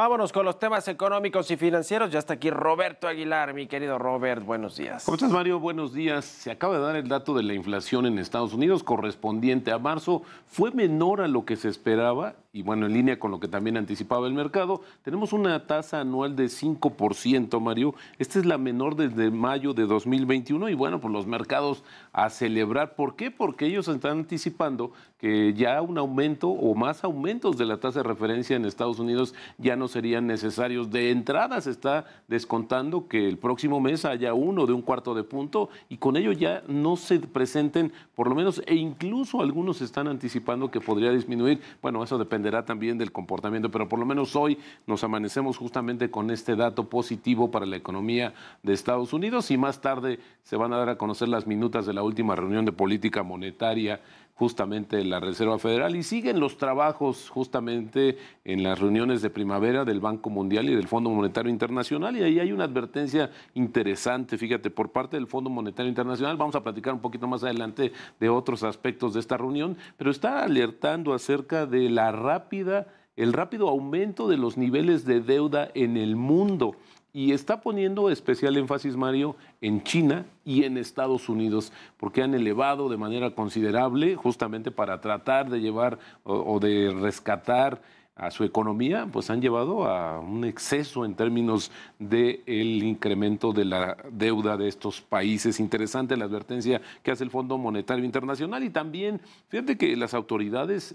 Vámonos con los temas económicos y financieros. Ya está aquí Roberto Aguilar, mi querido Robert, buenos días. ¿Cómo estás, Mario? Buenos días. Se acaba de dar el dato de la inflación en Estados Unidos correspondiente a marzo. Fue menor a lo que se esperaba y, bueno, en línea con lo que también anticipaba el mercado. Tenemos una tasa anual de 5%, Mario. Esta es la menor desde mayo de 2021 y, bueno, pues los mercados a celebrar. ¿Por qué? Porque ellos están anticipando que ya un aumento o más aumentos de la tasa de referencia en Estados Unidos ya no serían necesarios. De entrada se está descontando que el próximo mes haya uno de un cuarto de punto y con ello ya no se presenten, por lo menos, e incluso algunos están anticipando que podría disminuir. Bueno, eso dependerá también del comportamiento, pero por lo menos hoy nos amanecemos justamente con este dato positivo para la economía de Estados Unidos y más tarde se van a dar a conocer las minutas de la última reunión de política monetaria justamente de la Reserva Federal y siguen los trabajos justamente en las reuniones de primavera del Banco Mundial y del Fondo Monetario Internacional y ahí hay una advertencia interesante, fíjate, por parte del Fondo Monetario Internacional. Vamos a platicar un poquito más adelante de otros aspectos de esta reunión, pero está alertando acerca de el rápido aumento de los niveles de deuda en el mundo. Y está poniendo especial énfasis, Mario, en China y en Estados Unidos, porque han elevado de manera considerable justamente para tratar de llevar o de rescatar a su economía, pues han llevado a un exceso en términos del incremento de la deuda de estos países. Interesante la advertencia que hace el Fondo Monetario Internacional y también, fíjate que las autoridades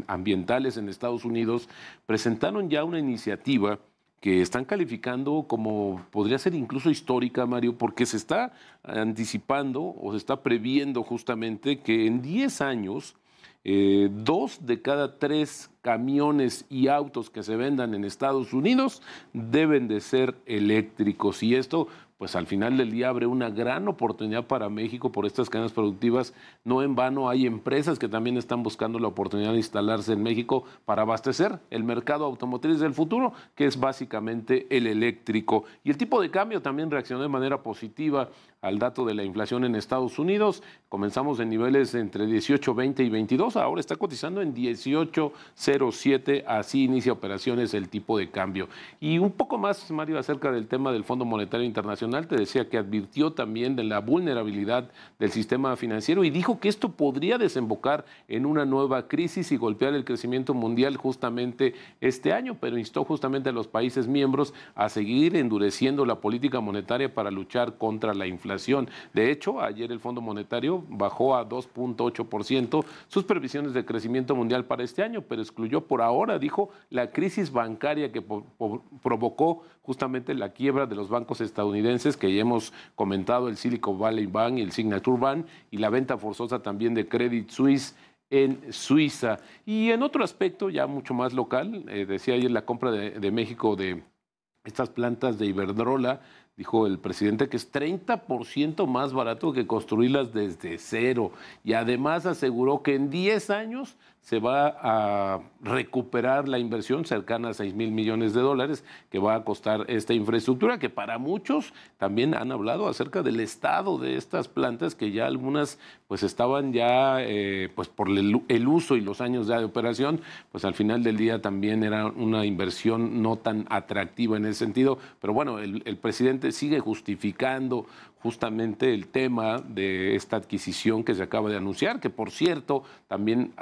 ambientales en Estados Unidos presentaron ya una iniciativa que están calificando como podría ser incluso histórica, Mario, porque se está anticipando o se está previendo justamente que en 10 años, 2 de cada 3 camiones y autos que se vendan en Estados Unidos deben de ser eléctricos. Y esto, pues al final del día abre una gran oportunidad para México por estas cadenas productivas. No en vano hay empresas que también están buscando la oportunidad de instalarse en México para abastecer el mercado automotriz del futuro, que es básicamente el eléctrico. Y el tipo de cambio también reaccionó de manera positiva al dato de la inflación en Estados Unidos. Comenzamos en niveles entre 18.20 y 22, ahora está cotizando en 18.07, así inicia operaciones el tipo de cambio. Y un poco más, Mario, acerca del tema del Fondo Monetario Internacional, te decía que advirtió también de la vulnerabilidad del sistema financiero y dijo que esto podría desembocar en una nueva crisis y golpear el crecimiento mundial justamente este año, pero instó justamente a los países miembros a seguir endureciendo la política monetaria para luchar contra la inflación. De hecho, ayer el Fondo Monetario bajó a 2.8% sus previsiones de crecimiento mundial para este año, pero excluyó por ahora, dijo, la crisis bancaria que provocó justamente la quiebra de los bancos estadounidenses, que ya hemos comentado, el Silicon Valley Bank y el Signature Bank, y la venta forzosa también de Credit Suisse en Suiza. Y en otro aspecto ya mucho más local, decía ayer la compra de México de estas plantas de Iberdrola, dijo el presidente que es 30% más barato que construirlas desde cero. Y además aseguró que en 10 años se va a recuperar la inversión cercana a 6,000 millones de dólares que va a costar esta infraestructura, que para muchos también han hablado acerca del estado de estas plantas, que ya algunas pues estaban ya, pues por el uso y los años ya de operación, pues al final del día también era una inversión no tan atractiva en ese sentido. Pero bueno, el presidente sigue justificando justamente el tema de esta adquisición que se acaba de anunciar, que por cierto también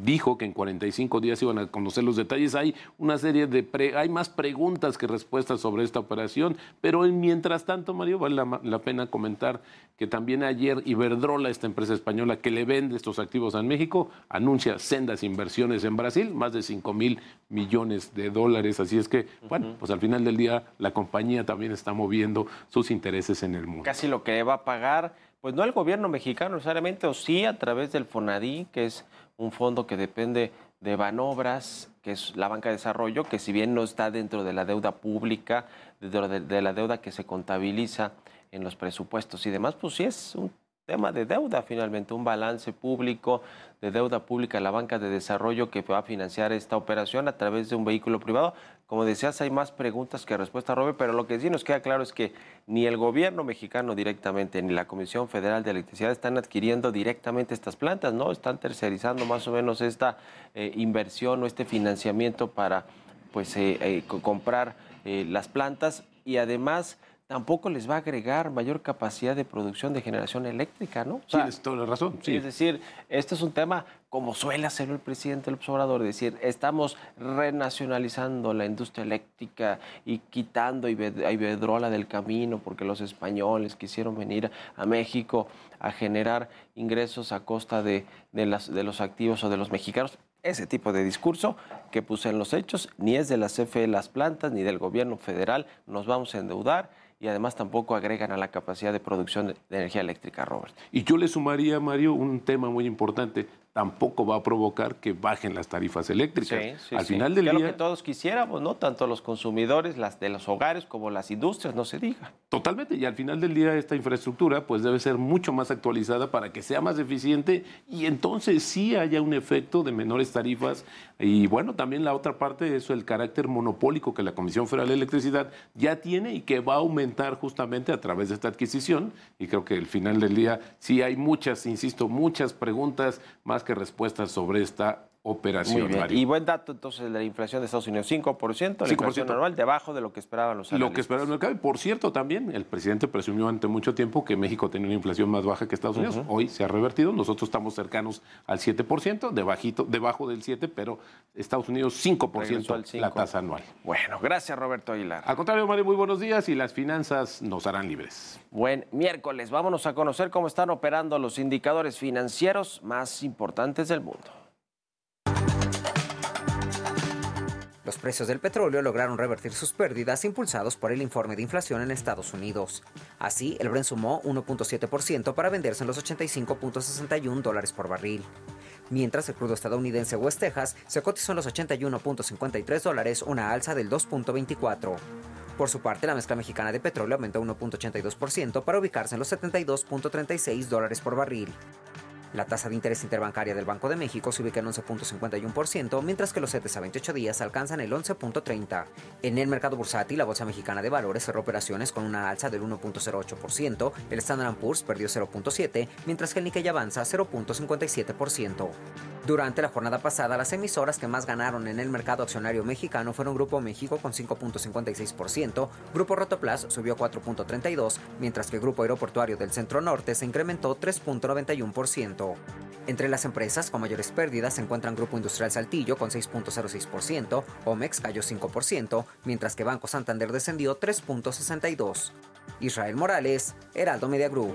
dijo que en 45 días iban a conocer los detalles. Hay una serie hay más preguntas que respuestas sobre esta operación, pero mientras tanto, Mario, vale la pena comentar que también ayer Iberdrola, esta empresa española que le vende estos activos a México, anuncia sendas inversiones en Brasil, más de 5,000 millones de dólares. Así es que, bueno, pues al final del día la compañía también está moviendo sus intereses en el mundo. Casi lo que va a pagar, pues no el gobierno mexicano necesariamente, o sí a través del FONADI, que es un fondo que depende de Banobras, que es la banca de desarrollo, que si bien no está dentro de la deuda pública, dentro de la deuda que se contabiliza en los presupuestos y demás, pues sí es un tema de deuda finalmente, un balance público de deuda pública, la banca de desarrollo que va a financiar esta operación a través de un vehículo privado. Como decías, hay más preguntas que respuestas, Robert, pero lo que sí nos queda claro es que ni el gobierno mexicano directamente, ni la Comisión Federal de Electricidad están adquiriendo directamente estas plantas, ¿no? Están tercerizando más o menos esta inversión o este financiamiento para pues comprar las plantas, y además tampoco les va a agregar mayor capacidad de producción de generación eléctrica, ¿no? O sea, Tienes toda la razón, sí. es decir, este es un tema, como suele hacerlo el presidente López Obrador, es decir, estamos renacionalizando la industria eléctrica y quitando a Iberdrola del camino porque los españoles quisieron venir a México a generar ingresos a costa de los activos o de los mexicanos. Ese tipo de discurso que puse en los hechos, ni es de la CFE las plantas, ni del gobierno federal, nos vamos a endeudar, y además tampoco agregan a la capacidad de producción de energía eléctrica, Robert. Y yo le sumaría, Mario, un tema muy importante. Tampoco va a provocar que bajen las tarifas eléctricas. Al final del día... día... Es lo que todos quisiéramos, ¿no? Tanto los consumidores, las de los hogares, como las industrias, no se diga. Totalmente. Y al final del día esta infraestructura pues debe ser mucho más actualizada para que sea más eficiente y entonces sí haya un efecto de menores tarifas. Y bueno, también la otra parte es el carácter monopólico que la Comisión Federal de Electricidad ya tiene y que va a aumentar justamente a través de esta adquisición. Y creo que al final del día sí hay muchas, insisto, muchas preguntas más que respuestas sobre esta operación. Muy bien. Mario. Y buen dato entonces de la inflación de Estados Unidos, 5%, la inflación anual debajo de lo que esperaban los analistas. Lo que esperaba el mercado. Y por cierto, también el presidente presumió ante mucho tiempo que México tenía una inflación más baja que Estados Unidos. Hoy se ha revertido. Nosotros estamos cercanos al 7%, debajo del 7%, pero Estados Unidos 5% la tasa anual. Bueno, gracias Roberto Aguilar. Al contrario, Mario, muy buenos días y las finanzas nos harán libres. Buen miércoles. Vámonos a conocer cómo están operando los indicadores financieros más importantes del mundo. Los precios del petróleo lograron revertir sus pérdidas impulsados por el informe de inflación en Estados Unidos. Así, el Brent sumó 1.7% para venderse en los $85.61 por barril. Mientras el crudo estadounidense West Texas se cotizó en los $81.53, una alza del 2.24%. Por su parte, la mezcla mexicana de petróleo aumentó 1.82% para ubicarse en los $72.36 por barril. La tasa de interés interbancaria del Banco de México se ubica en 11.51%, mientras que los CETES a 28 días alcanzan el 11.30%. En el mercado bursátil, la Bolsa Mexicana de Valores cerró operaciones con una alza del 1.08%, el Standard & Poor's perdió 0.7%, mientras que el Nikkei avanza 0.57%. Durante la jornada pasada, las emisoras que más ganaron en el mercado accionario mexicano fueron Grupo México con 5.56%, Grupo Rotoplas subió 4.32%, mientras que el Grupo Aeroportuario del Centro Norte se incrementó 3.91%. Entre las empresas con mayores pérdidas se encuentran Grupo Industrial Saltillo con 6.06%, Omex cayó 5%, mientras que Banco Santander descendió 3.62%. Israel Morales, Heraldo Media Group.